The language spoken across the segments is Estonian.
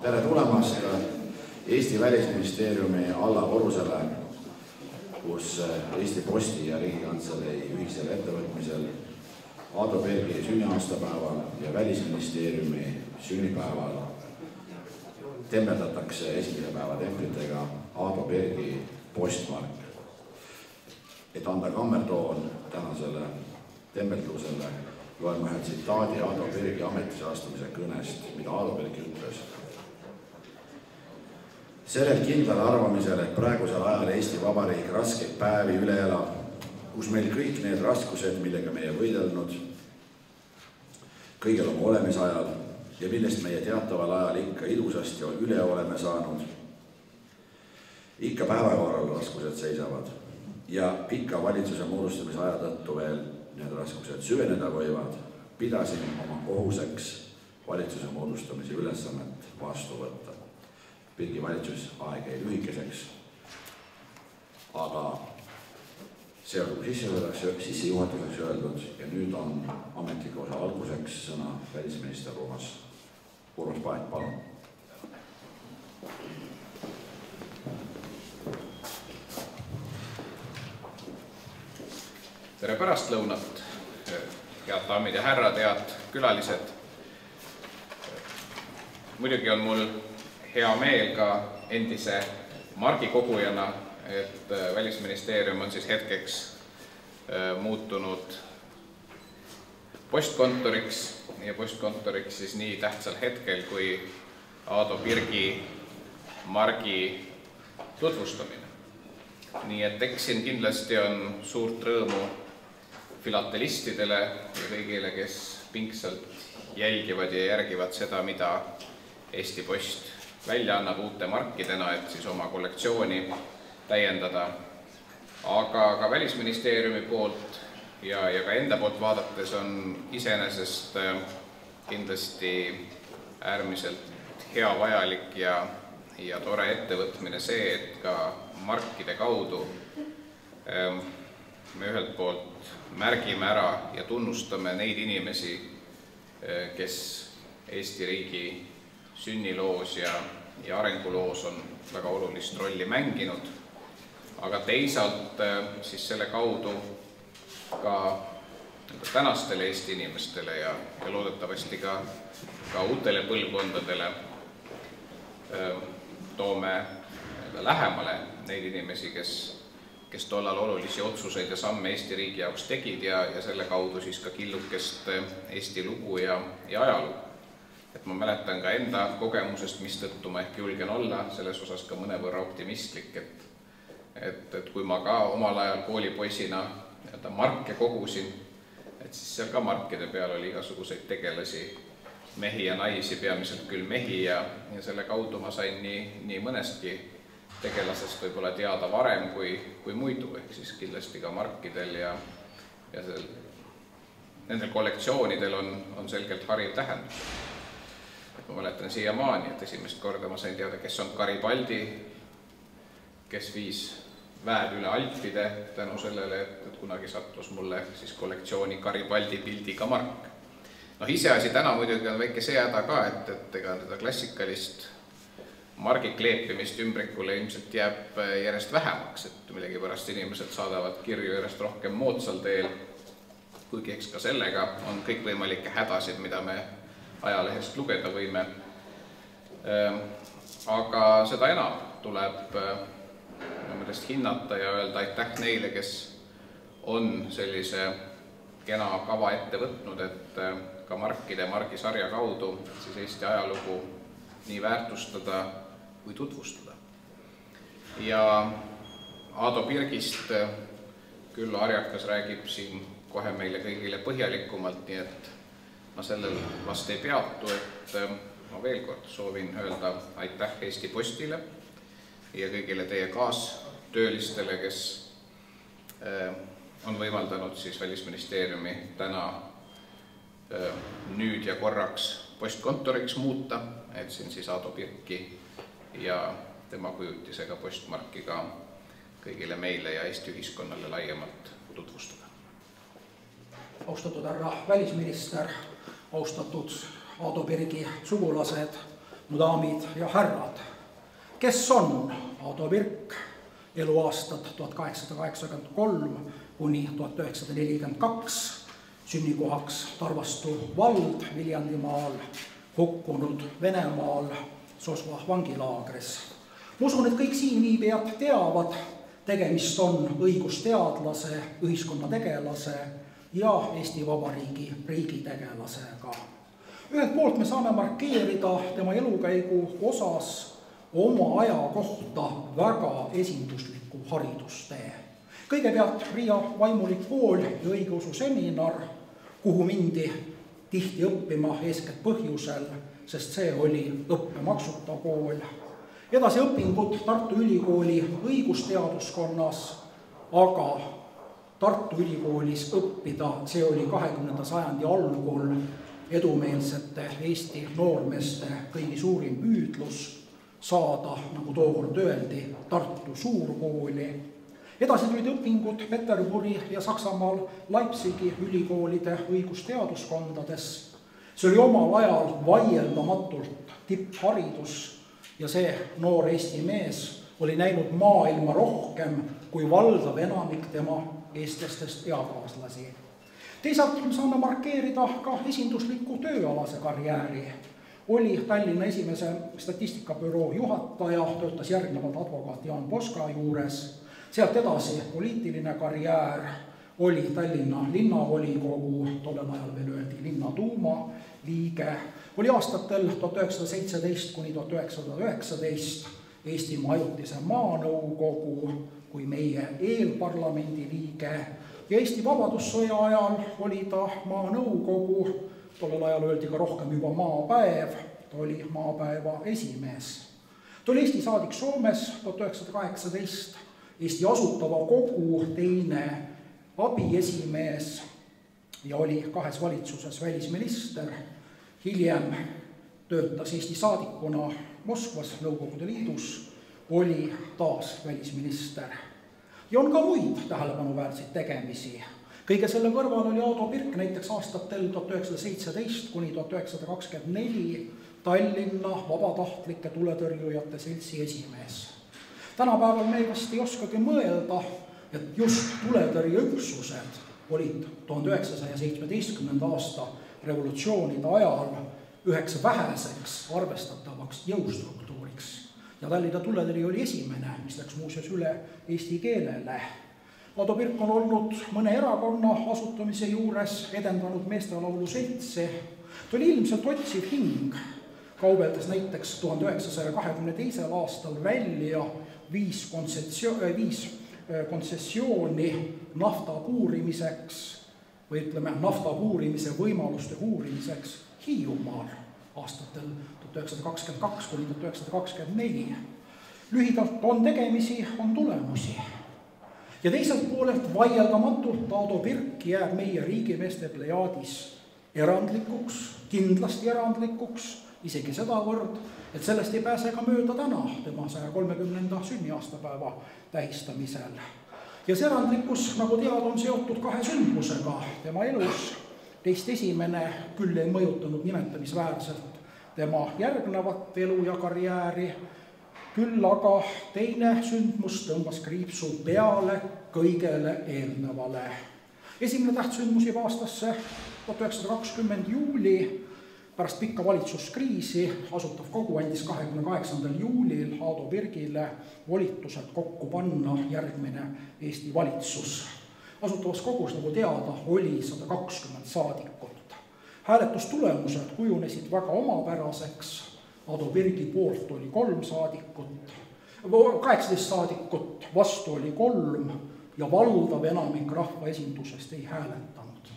Tere tulemast Eesti Välisministeeriumi alla korrusele, kus Eesti Posti ja Riigikantselei ühisel ettevõtmisel Ado Pergi sünniaastapäeval ja Välisministeeriumi sünnipäeval tembeldatakse esimese päeva templitega Ado Pergi postmark. Et anda kammertoon tänasele tembeldusele, loen ühe tsitaadi Ado Pergi ametisse astumise kõnest, mida Ado Pergi ütles. Sellel kindlal arvamisel, et praegusel ajal Eesti Vabariik raskeid päevi üle elab, kus meil kõik need raskused, millega meie võidelnud, kõigel oma olemisajal ja millest meie teataval ajal ikka ilusasti üle oleme saanud, ikka päevakorral raskused seisavad ja pika valitsuse moodustamise aja tõttu veel need raskused süveneda võivad, pidasin oma kohuseks valitsuse moodustamise ülesannet vastu võtta. Pergi valitsus aeg jäi lühikeseks, aga see on sissejuhatuseks öeldud ja nüüd on ametliku osa alguseks sõna välisminister Urmas Paet, palun. Tere pärastlõunat, head daamid ja härrad, head külalised. Muidugi on mul hea meel ka endise margikogujana, et Välisministeerium on siis hetkeks muutunud postkontoriks ja postkontoriks siis nii tähtsal hetkel kui Ado Pergi margi tutvustamine. Nii et eks siin kindlasti on suurt rõõmu filatelistidele ja kõigile, kes pingsalt jälgivad ja järgivad seda, mida Eesti Post välja annab uute markidena, et siis oma kollektsiooni täiendada. Aga ka Välisministeeriumi poolt ja ka enda poolt vaadates on iseenesest kindlasti äärmiselt hea, vajalik ja tore ettevõtmine see, et ka markide kaudu me ühelt poolt märgime ära ja tunnustame neid inimesi, kes Eesti riigi sünniloos ja arenguloos on väga olulist rolli mänginud, aga teisalt siis selle kaudu ka tänastele Eesti inimestele ja loodetavasti ka uutele põlvkondadele toome lähemale neid inimesi, kes tollal olulisi otsuseid ja samme Eesti riigi jaoks tegid ja selle kaudu siis ka killukest Eesti lugu ja ajalugu. Et ma mäletan ka enda kogemusest, mistõttu ma ehk julgen olla selles osas ka mõnevõrra optimistlik, et kui ma ka omal ajal koolipoisina marke kogusin, et siis seal ka markide peal oli igasuguseid tegelasi, mehi ja naisi, peamiselt küll mehi ja selle kaudu ma sain nii mõnestki tegelasest võib-olla teada varem kui muidu, ehk siis kindlasti ka markidel ja nendel kollektsioonidel on selgelt hariv tähendus. Ma mäletan siiamaani, et esimest korda ma sain teada, kes on Garibaldi, kes viis väed üle Alpide tänu sellele, et kunagi sattus mulle siis kollektsiooni Garibaldi pildiga mark. Iseasi täna muidugi on väike see häda ka, et ega seda klassikalist margi kleepimist ümbrikule ilmselt jääb järjest vähemaks, et millegipärast inimesed saadavad kirju järjest rohkem moodsal teel, kuigi eks ka sellega on kõikvõimalikke hädasid, mida me ajalehest lugeda võime. Aga seda enam tuleb hinnata ja öelda aitäh neile, kes on sellise kena kava ette võtnud, et ka margisarja kaudu siis Eesti ajalugu nii väärtustada kui tutvustada. Ja Ado Pergist küll Arjakas räägib siin kohe meile kõigile põhjalikumalt, nii et ma sellel vast ei peatu, et ma veel kord soovin öelda aitäh Eesti Postile ja kõigile teie kaastöölistele, kes on võimaldanud siis Välisministeeriumi täna nüüd ja korraks postkontoriks muuta, et siin siis Ado Pergi ja tema kujutisega postmarki ka kõigile meile ja Eesti ühiskonnale laiemalt tutvustada. Austatud härra välisminister, austatud Ado Pergi sugulased, mu daamid ja härrad, kes on Ado Virk, eluaastad 1883 kuni 1942, sünnikohaks Tarvastu vald Viljandimaal, hukkunud Venemaal Sosva vangilaagris. Ma usun, et kõik siinviibijad teavad, tegemist on õigusteadlase, ühiskonnategelase ja Eesti Vabariigi riigitegelasega. Ühelt poolt me saame markeerida tema elukäigu osas oma aja kohta väga esindusliku haridustee. Kõigepealt Riia vaimulik kool ja õigeusu seminar, kuhu mindi tihti õppima eeskätt põhjusel, sest see oli õppemaksuta kool. Edasi õpingud Tartu Ülikooli õigusteaduskonnas, aga Tartu Ülikoolis õppida, see oli 20. sajandi algul edumeelsete Eesti noormeeste kõigi suurim püüdlus saada, nagu tookord öeldi, Tartu suurkooli. Edasi tulid õpingud Peterburi ja Saksamaal Leipzigi ülikoolide õigusteaduskondades. See oli omal ajal vaieldamatult tippharidus ja see noor Eesti mees oli näinud maailma rohkem kui valdav enamik tema eestlastest eakaaslasi. Teisalt saame markeerida ka esindusliku tööalase karjääri. Oli Tallinna esimese statistikabüroo juhataja, töötas järgnevalt advokaat Jaan Poska juures. Sealt edasi poliitiline karjäär, oli Tallinna linnavolikogu, tollel ajal veel öeldi Linnaduuma liige, oli aastatel 1917 kuni 1919 Eestimaa ajutise maanõukogu kui meie eelparlamendi liige ja Eesti Vabadussõja ajal oli ta maanõukogu, tollel ajal öeldi ka rohkem juba maapäev, ta oli maapäeva esimees. Ta oli Eesti saadik Soomes 1918, Eesti asutava kogu teine abiesimees ja oli 2 valitsuses välisminister. Hiljem töötas Eesti saadikuna Moskvas Nõukogude Liidus, oli taas välisminister. Ja on ka muid tähelepanuväärseid tegemisi. Kõige selle kõrval oli Ado Virk näiteks aastatel 1917 kuni 1924 Tallinna vabatahtlike tuletõrjujate seltsi esimees. Tänapäeval me vast ei oskagi mõelda, et just tuletõrjeüksused olid 1917. aasta revolutsioonide ajal üheks väheseks arvestatavaks jõustruktuuriks. Ja Tallinna tuletõrje oli esimene, mis läks muuseas üle eesti keelele. Ado Virk on olnud mõne erakonna asutamise juures, edendanud meestelaulu seltsi. Ta oli ilmselt otsiv hing, kaubeldes näiteks 1922. aastal välja 5 kontsessiooni nafta puurimiseks või ütleme, nafta puurimise võimaluste uurimiseks Hiiumaal aastatel 1922 kuni 1924. Lühidalt on tegemisi, on tulemusi. Ja teiselt poolelt vaieldamatult Ado Virk jääb meie riigimeeste plejaadis erandlikuks, kindlasti erandlikuks, isegi sedavõrd, et sellest ei pääse ka mööda täna, tema 130. sünniaastapäeva tähistamisel. Ja see erandlikkus, nagu teada, on seotud 2 sündmusega tema elus. Teist esimene küll ei mõjutanud nimetamisväärselt tema järgnevat elu ja karjääri, küll aga teine sündmus tõmbas kriipsu peale kõigele eelnevale. Esimene tähtsündmus juba aastasse 1920 juuli, pärast pikka valitsuskriisi asutav kogu andis 28. juulil Ado Virgile volitused kokku panna järgmine Eesti valitsus. Asutavas kogus, nagu teada, oli 120 saadikut. Hääletustulemused kujunesid väga omapäraseks. Ado Virgi poolt oli 3 saadikut, 18 saadikut, vastu oli 3 ja valdav enamik rahvaesindusest ei hääletanud.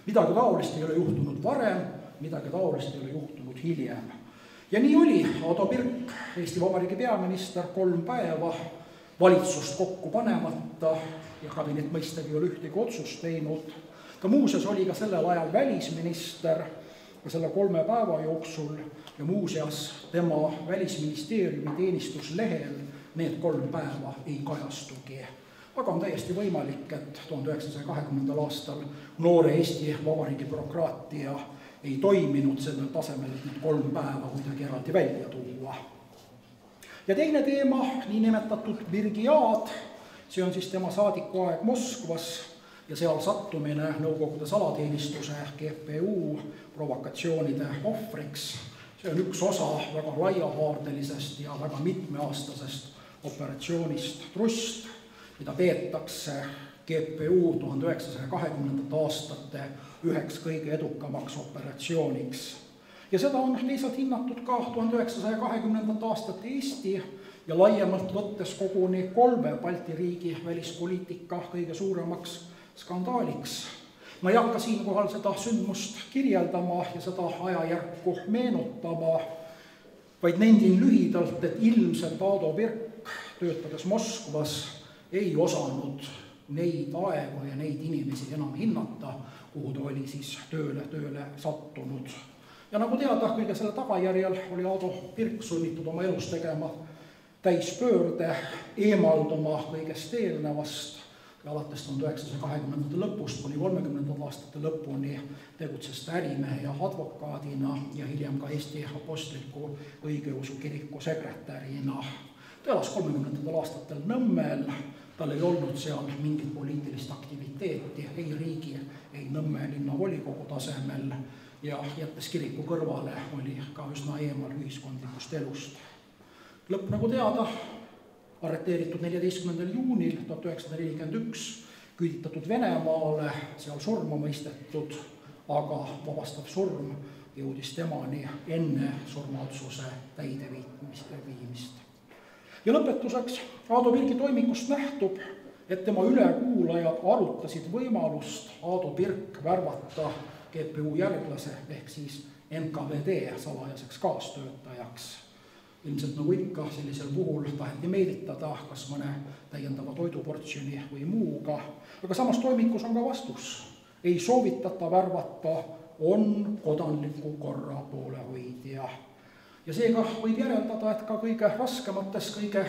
Midagi taolist ei ole juhtunud varem, midagi taolist ei ole juhtunud hiljem. Ja nii oli Ado Virk, Eesti Vabariigi peaminister, 3 päeva valitsust kokku panemata ja kabinet mõistagi ei ole ühtegi otsust teinud. Ta muuseas oli ka sellel ajal välisminister ja selle 3 päeva jooksul ja muuseas tema välisministeeriumi teenistuslehel need 3 päeva ei kajastugi. Aga on täiesti võimalik, et 1920. aastal noore Eesti Vabariigi bürokraatia ei toiminud sellel tasemel, et need 3 päeva kuidagi eraldi välja tuua. Ja teine teema, niinimetatud Virgiaad, see on siis tema saadikuaeg Moskvas ja seal sattumine Nõukogude salateenistuse GPU provokatsioonide ohvriks. See on üks osa väga laiahaardelisest ja väga mitmeaastasest operatsioonist Trust, mida peetakse GPU 1920. aastate üheks kõige edukamaks operatsiooniks. Ja seda on lihtsalt hinnatud ka 1920. aastate Eesti ja laiemalt võttes koguni 3 Balti riigi välispoliitika kõige suuremaks skandaaliks. Ma ei hakka siinkohal seda sündmust kirjeldama ja seda ajajärku meenutama, vaid nendin lühidalt, et ilmselt Ado Birk, töötades Moskvas, ei osanud neid aegu ja neid inimesi enam hinnata, kuhu ta oli siis tööle sattunud. Ja nagu teada, kõige selle tagajärjel oli Ado Birk sunnitud oma elus tegema täispöörde, eemalduma kõigest eelnevast ja alates 1920. lõpust kuni 30. aastate lõpuni tegutses ta ärimehe ja advokaadina ja hiljem ka Eesti Apostliku Õigeusu Kiriku sekretärina. Ta elas 30. aastatel Nõmmel, tal ei olnud seal mingit poliitilist aktiviteeti, ei riigi, ei Nõmme linnavolikogu tasemel ja jättes kiriku kõrvale oli ka üsna eemal ühiskondlikust elust. Lõpp nagu teada, arreteeritud 14. juunil 1941, küüditatud Venemaale, seal surma mõistetud, aga vabastav surm jõudis temani enne surmaotsuse täideviimist. Ja lõpetuseks Ado Birki toimikust nähtub, et tema ülekuulajad arutasid võimalust Ado Birk värvata GPU järglase ehk siis NKVD salajaseks kaastöötajaks. Ilmselt nagu ikka sellisel puhul taheti meelitada kas mõne täiendava toiduportsjoni või muuga, aga samas toimikus on ka vastus. Ei soovitata värvata, on kodanliku korra poolehoidja. Ja seega võib järeldada, et ka kõige raskemates, kõige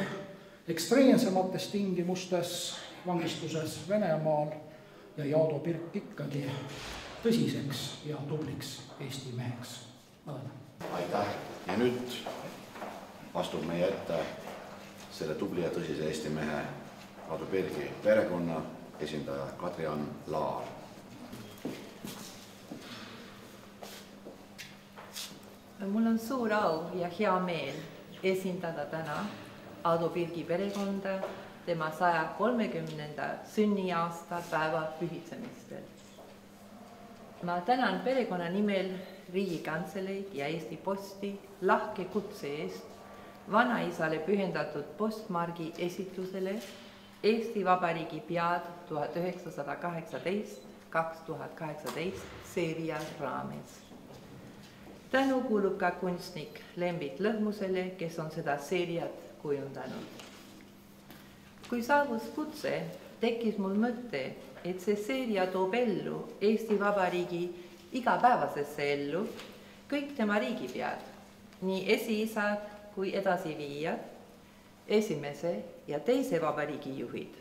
ekstreemsemates tingimustes vangistuses Venemaal jäi Ado Birk ikkagi tõsiseks ja tubliks Eesti meheks. Ma tänan. Aitäh. Ja nüüd astub meie ette selle tubli ja tõsise Eesti mehe Ado Birgi perekonna esindaja Kadri-Ann Laar. Mul on suur au ja hea meel esindada täna Ado Birgi perekonda tema 130. sünniaasta päeva pühitsemistel. Ma tänan perekonna nimel Riigikantseleid ja Eesti Posti lahke kutse eest vanaisale pühendatud postmargi esitlusele Eesti Vabariigi pead 1918-2018 seeria raames. Tänu kuulub ka kunstnik Lembit Lõhmusele, kes on seda seeriat kujundanud. Kui saabus kutse, tekkis mul mõte, et see seeria toob ellu Eesti Vabariigi igapäevasesse ellu kõik tema riigipead, nii esiisad kui edasiviijad, esimese ja teise vabariigi juhid.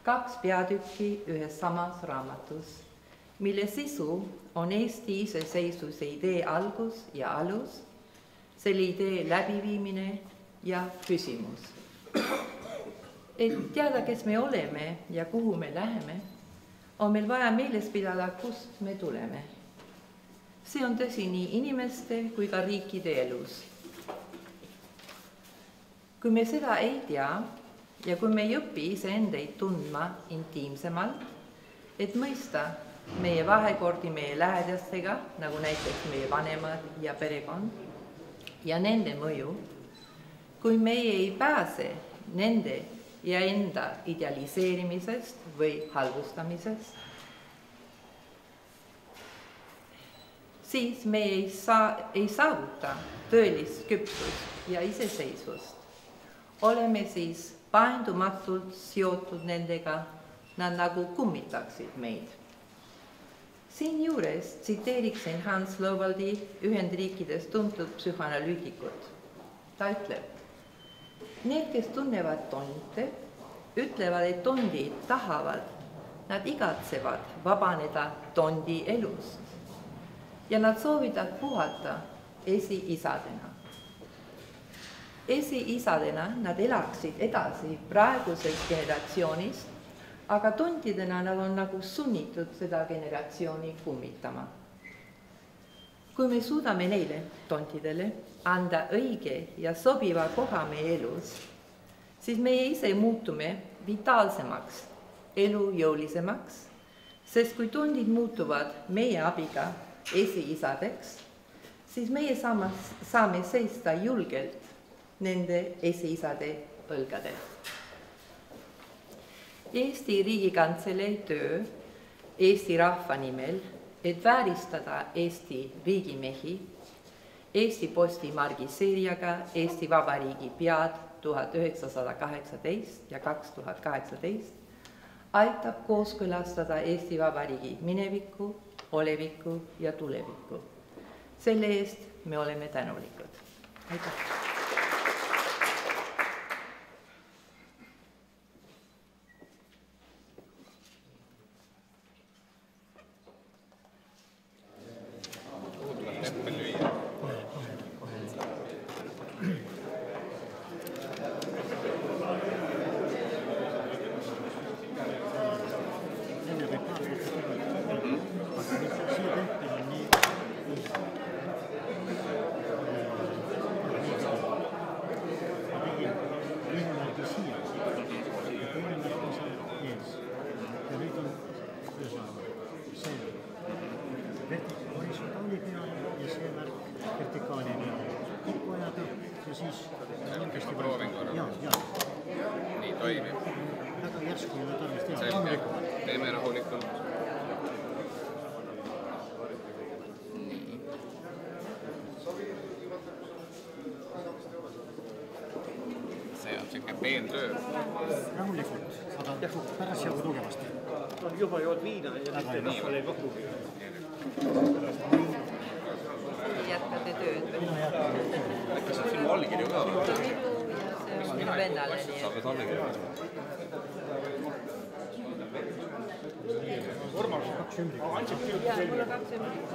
2 peatükki ühes samas raamatus, mille sisu on Eesti iseseisvuse idee algus ja alus, selle idee läbiviimine ja küsimus. Et teada, kes me oleme ja kuhu me läheme, on meil vaja meeles pidada, kust me tuleme. See on tõsi nii inimeste kui ka riikide elus. Kui me seda ei tea ja kui me ei õpi iseendeid tundma intiimsemalt, et mõista meie vahekordi meie lähedastega, nagu näiteks meie vanemad ja perekond, ja nende mõju, kui meie ei pääse nende ja enda idealiseerimisest või halvustamisest, siis me ei saavuta tõelist küpsust ja iseseisvust. Oleme siis paindumatult seotud nendega, nad nagu kummitaksid meid. Siinjuures tsiteeriksin Hans Lowaldi Ühendriikides tuntud psühhoanalüütikut. Ta ütleb, need, kes tunnevad tonte, ütlevad, et tondid tahavad, nad igatsevad vabaneda tondi elust. ja nad soovivad puhata esiisadena. Esiisadena nad elaksid edasi praeguses generatsioonis, aga tontidena nad on nagu sunnitud seda generatsiooni kummitama. Kui me suudame neile, tontidele, anda õige ja sobiva koha meie elus, siis meie ise muutume vitaalsemaks, elujõulisemaks, sest kui tondid muutuvad meie abiga esiisadeks, siis meie saame seista julgelt nende esiisade õlgadel. Eesti Riigikantselei töö Eesti rahva nimel, et vääristada Eesti riigimehi, Eesti Posti margiseeriaga Eesti Vabariigi pead 1918 ja 2018, aitab kooskõlastada Eesti Vabariigi minevikku, olevikku ja tulevikku. Selle eest me oleme tänulikud. Aitäh! Juba jood viina ja mitte kasvale kokku. Jätkate tööd. Äkki saab sinu allkirju ka või? See on minu vennale. Saab allkirju. Urmas, 2 ümbrikut. Jaa, mul on 2 ümbrikut.